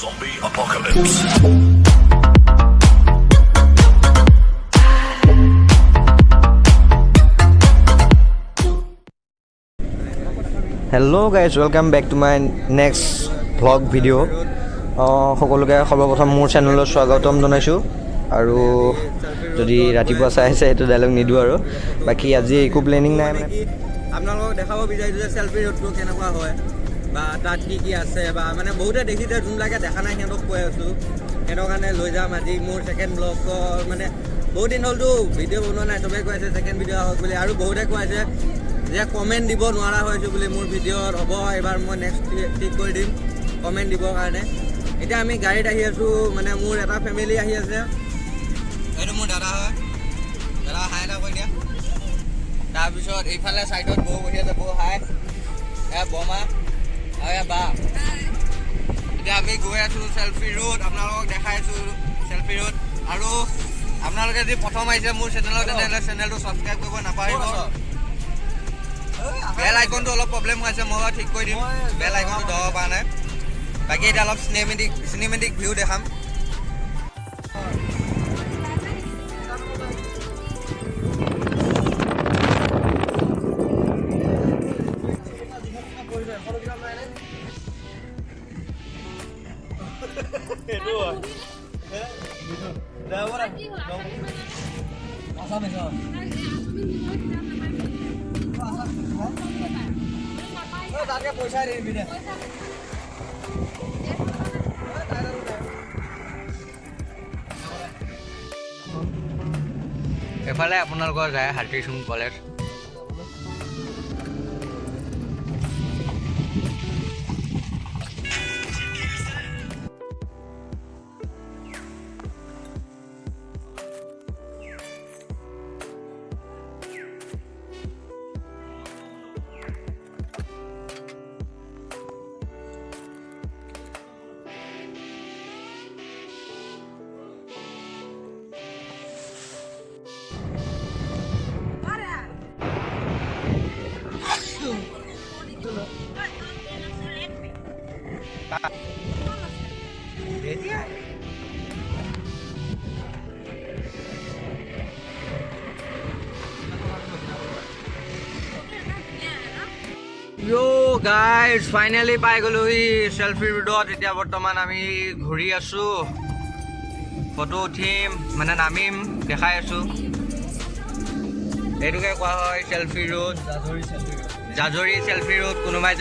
Zombie apocalypse. Hello' guys welcome back to my next vlog video' সকলোকে সৰ্বপ্ৰথম মোৰ চেনেলত স্বাগতম জনাইছোঁ আৰু যদি ৰাতিপুৱা চাই আছে সেইটো ডাইলগ নিদিওঁ আৰু বাকী আজি একো প্লেনিং নাই মানে আপোনালোকক দেখাব বিচাৰিছোঁ যে চেল্ফি ৰোডটো কেনেকুৱা হয় বা তাত কি আছে বা মানে বহুতে দেখিছে যোনবিলাকে দেখা নাই সিহঁতক কৈ আছোঁ সিহঁতৰ কাৰণে লৈ যাম আজি মোৰ ছেকেণ্ড ব্লগৰ মানে বহুত দিন হ'লতো ভিডিঅ' বনোৱা নাই চবেই কৈ আছে ছেকেণ্ড ভিডিঅ' হওক বুলি আৰু বহুতে কৈ আছে যে কমেণ্ট দিব নোৱাৰা হৈছোঁ বুলি মোৰ ভিডিঅ'ত হ'ব এইবাৰ মই নেক্সট ঠিক কৰি দিম কমেণ্ট দিবৰ কাৰণে এতিয়া আমি গাড়ীত আহি আছোঁ মানে মোৰ এটা ফেমিলি আহি আছে এইটো মোৰ দাদা হয় দাদা হাই এটা কৈ দিয়া তাৰপিছত এইফালে ছাইডত বৌ বহি আছে বৌ হাই এয়া বমা আৰু এয়া বা এতিয়া আমি গৈ আছোঁ চেল্ফি ৰোড আপোনালোকক দেখাইছোঁ চেল্ফি ৰোড আৰু আপোনালোকে যদি প্ৰথম আহিছে মোৰ চেনেলত তেনেহ'লে চেনেলটো ছাবস্ক্ৰাইব কৰিব নাপাহৰিব বেল আইকনটো অলপ প্ৰব্লেম হৈ আছে মই বাৰু ঠিক কৰি দিম বেল আইকনটো দবাব পৰা নাই বাকী এতিয়া অলপ চিনেমেটিক ভিউ দেখাম পইচা দিবি দে এফালে আপোনালোকৰ যায় হাতীচুং কলেজ গাইজ ফাইনেলি পাই গ'লোহি চেল্ফি ৰোডত এতিয়া বৰ্তমান আমি ঘূৰি আছোঁ ফটো উঠিম মানে নামিম দেখাই আছোঁ এইটোকে কোৱা হয় selfie road Jajori selfie road কোনোবাই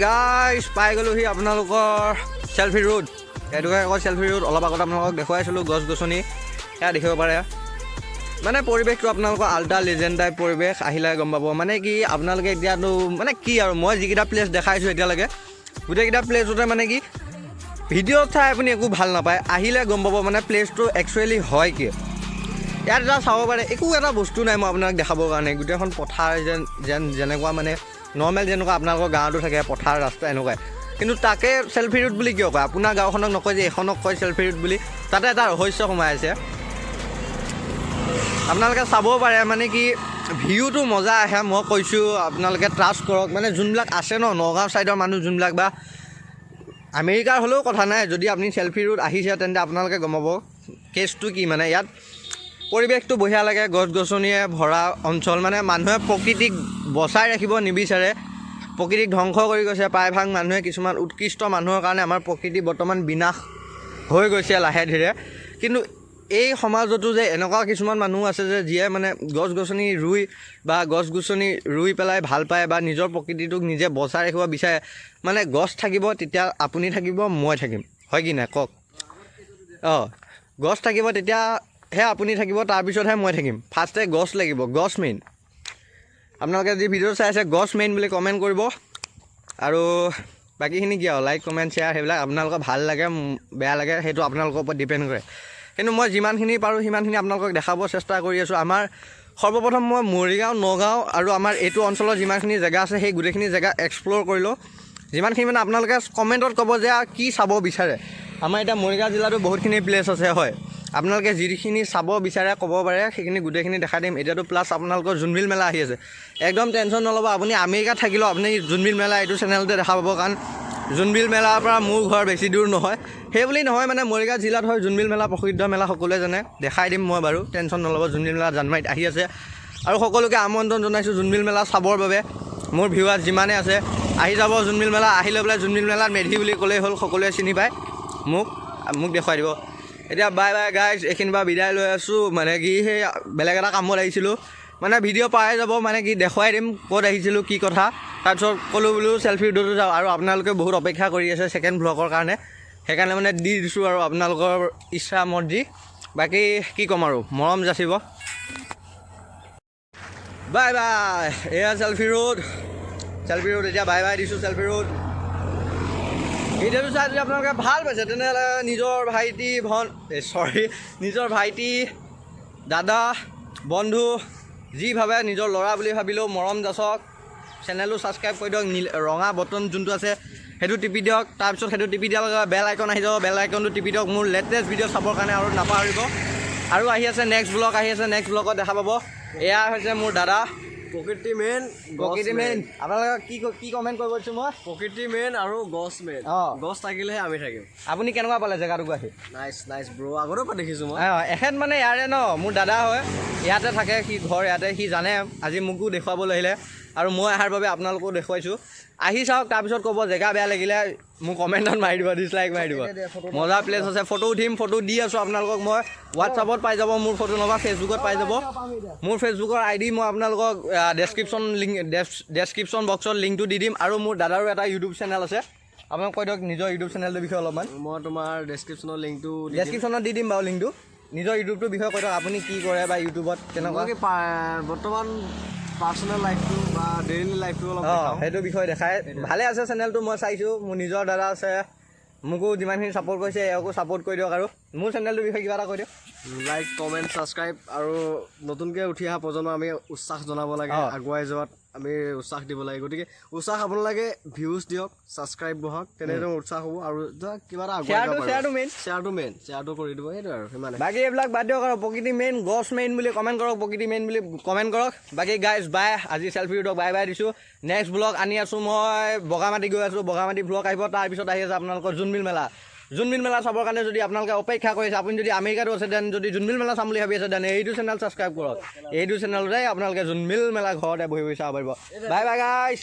গাইজ পাই গ'লোহি আপোনালোকৰ চেল্ফি ৰোড এইটোকে আকৌ চেল্ফি ৰোড অলপ আগত আপোনালোকক দেখুৱাইছিলোঁ গছ গছনি সেয়া দেখিব পাৰে মানে পৰিৱেশটো আপোনালোকৰ আল্ট্ৰা লেজেণ্ড টাইপ পৰিৱেশ আহিলে গম পাব মানে কি আপোনালোকে এতিয়াতো মানে কি আৰু মই যিকেইটা প্লেচ দেখাইছোঁ এতিয়ালৈকে গোটেইকেইটা প্লেচতে মানে কি ভিডিঅ'ত চাই আপুনি একো ভাল নাপায় আহিলে গম পাব মানে প্লেচটো একচুৱেলি হয় কি ইয়াত এটা চাব পাৰে একো এটা বস্তু নাই মই আপোনাক দেখাবৰ কাৰণে গোটেইখন পথাৰ যেনেকুৱা মানে নৰ্মেল যেনেকুৱা আপোনালোকৰ গাঁৱতো থাকে পথাৰ ৰাস্তা এনেকুৱাই কিন্তু তাকে চেল্ফি ৰোড বুলি কিয় কয় আপোনাৰ গাঁওখনক নকয় যে এইখনক কয় চেল্ফি ৰোড বুলি তাতে এটা ৰহস্য সোমাই আছে আপোনালোকে চাব পাৰে মানে কি ভিউটো মজা আহে মই কৈছোঁ আপোনালোকে ট্ৰাষ্ট কৰক মানে যোনবিলাক আছে নগাঁও ছাইডৰ মানুহ যোনবিলাক বা আমেৰিকাৰ হ'লেও কথা নাই যদি আপুনি চেল্ফি ৰোড আহিছে তেন্তে আপোনালোকে গম পাব কেছটো কি মানে ইয়াত পৰিৱেশটো বঢ়িয়া লাগে গছ গছনিয়ে ভৰা অঞ্চল মানে মানুহে প্ৰকৃতিক বচাই ৰাখিব নিবিচাৰে প্ৰকৃতিক ধ্বংস কৰি গৈছে প্ৰায়ভাগ মানুহে কিছুমান উৎকৃষ্ট মানুহৰ কাৰণে আমাৰ প্ৰকৃতি বৰ্তমান বিনাশ হৈ গৈছে লাহে ধীৰে কিন্তু এই সমাজতো যে এনেকুৱা কিছুমান মানুহ আছে যে যিয়ে মানে গছ গছনি ৰুই পেলাই ভাল পায় বা নিজৰ প্ৰকৃতিটোক নিজে বচাই ৰাখিব বিচাৰে মানে গছ থাকিব তেতিয়া আপুনি থাকিব মই থাকিম হয় কি নাই কওক গছ থাকিব তেতিয়াহে আপুনি থাকিব তাৰপিছতহে মই থাকিম ফাৰ্ষ্টে গছ লাগিব গছ মেইন আপোনালোকে যি ভিডিঅ' চাই আছে গছ মেইন বুলি কমেণ্ট কৰিব আৰু বাকীখিনি কি আৰু লাইক কমেণ্ট শ্বেয়াৰ সেইবিলাক আপোনালোকৰ ভাল লাগে বেয়া লাগে সেইটো আপোনালোকৰ ওপৰত ডিপেণ্ড কৰে কিন্তু মই যিমানখিনি পাৰোঁ সিমানখিনি আপোনালোকক দেখাব চেষ্টা কৰি আছোঁ আমাৰ সৰ্বপ্ৰথম মই মৰিগাঁও নগাঁও আৰু আমাৰ এইটো অঞ্চলৰ যিমানখিনি জেগা আছে সেই গোটেইখিনি জেগা এক্সপ্ল'ৰ কৰিলোঁ যিমানখিনি মানে আপোনালোকে কমেণ্টত ক'ব যে কি চাব বিচাৰে আমাৰ এতিয়া মৰিগাঁও জিলাতো বহুতখিনি প্লেচ আছে হয় আপোনালোকে যিখিনি চাব বিচাৰে ক'ব পাৰে সেইখিনি গোটেইখিনি দেখাই দিম এতিয়াতো প্লাছ আপোনালোকৰ জোনবিল মেলা আহি আছে একদম টেনশ্যন নল'ব আপুনি আমেৰিকাত থাকিলেও আপুনি জোনবিল মেলা এইটো চেনেলতে দেখা পাব কাৰণ জোনবিল মেলাৰ পৰা মোৰ ঘৰ বেছি দূৰ নহয় সেই বুলি নহয় মানে মৰিগাঁও জিলাত হয় জোনবিল মেলা প্ৰসিদ্ধ মেলা সকলোৱে জানে দেখাই দিম মই বাৰু টেনশ্যন নল'ব জোনবিল মেলা জানুৱাৰীত আহি আছে আৰু সকলোকে আমন্ত্ৰণ জনাইছোঁ জোনবিল মেলা চাবৰ বাবে মোৰ ভিউৱাৰ্ছ যিমানে আছে আহি যাব জোনবিল মেলা আহি লৈ পেলাই জোনবিল মেলাত মেধি বুলি ক'লেই হ'ল সকলোৱে চিনি পায় মোক দেখুৱাই দিব এতিয়া বাই বাই গাইজ এইখিনিৰ পৰা বিদায় লৈ আছোঁ মানে কি সেই বেলেগ এটা কামত আহিছিলোঁ মানে ভিডিঅ' পাই যাব মানে কি দেখুৱাই দিম ক'ত আহিছিলোঁ কি কথা তাৰপিছত ক'লোঁ বোলো চেল্ফি ভিডিঅ'টো যাওঁ আৰু আপোনালোকে বহুত অপেক্ষা কৰি আছে ছেকেণ্ড ব্লগৰ কাৰণে সেইকাৰণে মানে দি দিছোঁ আৰু আপোনালোকৰ ইচ্ছা মৰ্জি বাকী কি ক'ম আৰু মৰম যাচিব বাই বাই এয়া চেল্ফি ৰোড এতিয়া বাই বাই দিছোঁ চেল্ফি ৰোড ভিডিঅ'টো চাই যদি আপোনালোকে ভাল পাইছে তেনেহ'লে নিজৰ ভাইটি দাদা বন্ধু যি ভাবে নিজৰ ল'ৰা বুলি ভাবিলেও মৰম যাচক চেনেলটো ছাবস্ক্ৰাইব কৰি দিয়ক ৰঙা বটন যোনটো আছে সেইটো টিপি দিয়ক তাৰপিছত সেইটো টিপি দিয়াৰ লগে বেল আইকন আহি যাব বেল আইকনটো টিপি দিয়ক মোৰ লেটেষ্ট ভিডিঅ' চাবৰ কাৰণে আৰু নাপাহৰিব আৰু আহি আছে নেক্সট ব্লগত দেখা পাব এয়া হৈছে মোৰ দাদা প্ৰকৃতি মেইন আপোনালোকে কি কমেণ্ট কৰিব দিছোঁ মই প্ৰকৃতি মেইন আৰু গছ মেইন গছ থাকিলেহে আমি থাকিম আপুনি কেনেকুৱা পালে জেগাটুকু আহি নাইচ ব্ৰ আগৰ পৰা দেখিছোঁ মই এখেত মানে ইয়াৰে ন মোৰ দাদা হয় ইয়াতে থাকে সি ঘৰ ইয়াতে সি জানে আজি মোকো দেখুৱাবলৈ আহিলে আৰু মই অহাৰ বাবে আপোনালোকো দেখুৱাইছোঁ আহি চাওক তাৰপিছত ক'ব জেগা বেয়া লাগিলে মোক কমেণ্টত মাৰি দিব ডিছলাইক মাৰি দিব মজা প্লেচ আছে ফটো উঠিম ফটো দি আছোঁ আপোনালোকক মই হোৱাটছআপত পাই যাব মোৰ ফটো নহ'বা ফেচবুকত পাই যাব মোৰ ফেচবুকৰ ID মই আপোনালোকক ডেছক্ৰিপশ্যন বক্সত লিংকটো দি দিম আৰু মোৰ দাদাৰো এটা ইউটিউব চেনেল আছে আপোনাক কৈ দিয়ক নিজৰ ইউটিউব চেনেলটোৰ বিষয়ে অলপমান মই তোমাৰ ডেছক্ৰিপশ্যনত দি দিম বাৰু লিংকটো নিজৰ ইউটিউবটোৰ বিষয়ে কৈ দিয়ক আপুনি কি কৰে বা ইউটিউবত তেনেকুৱা বৰ্তমান পাৰ্চনেল লাইফটো বা ডেইলি লাইফটো অলপ সেইটো বিষয়ে দেখাই ভালে আছে চেনেলটো মই চাইছোঁ মোৰ নিজৰ দাদা আছে মোকো যিমানখিনি ছাপোৰ্ট কৰিছে এওঁকো ছাপোৰ্ট কৰি দিয়ক আৰু মোৰ চেনেলটোৰ বিষয়ে কিবা এটা কৈ দিয়ক লাইক কমেণ্ট ছাবস্ক্ৰাইব আৰু নতুনকৈ উঠি অহা প্ৰজন্ম আমি উৎসাহ জনাব লাগে আগুৱাই যোৱাত আমি উৎসাহ দিব লাগে গতিকে উৎসাহ আপোনালোকে ভিউজ দিয়ক ছাবস্ক্ৰাইব বহক তেনেদৰে উৎসাহ হ'ব আৰু কিবা এটা শ্বেয়াৰটো কৰি দিব সেইটো আৰু সিমানে বাকী এইবিলাক বাদ দিয়ক আৰু প্ৰকৃতি মেইন গছ মেইন বুলি কমেণ্ট কৰক প্ৰকৃতি মেইন বুলি কমেণ্ট কৰক বাকী গাইজ বাই আজি চেল্ফি ভিডিঅ'ক বাই বাই দিছোঁ নেক্সট ব্লগ আনি আছোঁ মই বগামাটি গৈ আছোঁ বগামাটি ব্লগ আহিব তাৰপিছত আহি আছে আপোনালোকৰ জোনবিল মেলা চাবৰ কাৰণে যদি আপোনালোকে অপেক্ষা কৰিছে আপুনি যদি আমেৰিকাতো আছে দেন যদি জোনবিল মেলা চাম বুলি ভাবি আছে দেন এইটো চেনেল ছাবস্ক্ৰাইব কৰক এইটো চেনেলতে আপোনালোকে জোনবিল মেলা ঘৰতে বহি চাব পাৰিব বাই বাই গাইজ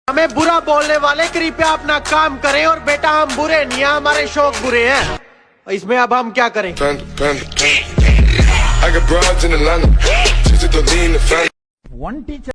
हमें बुरा बोलने वाले कृपया अपना काम करें और बेटा हम बुरे नहीं हैं हमारे शौक बुरे हैं इसमें अब हम क्या करें I got broads in Atlanta. She's a lean the family. one teacher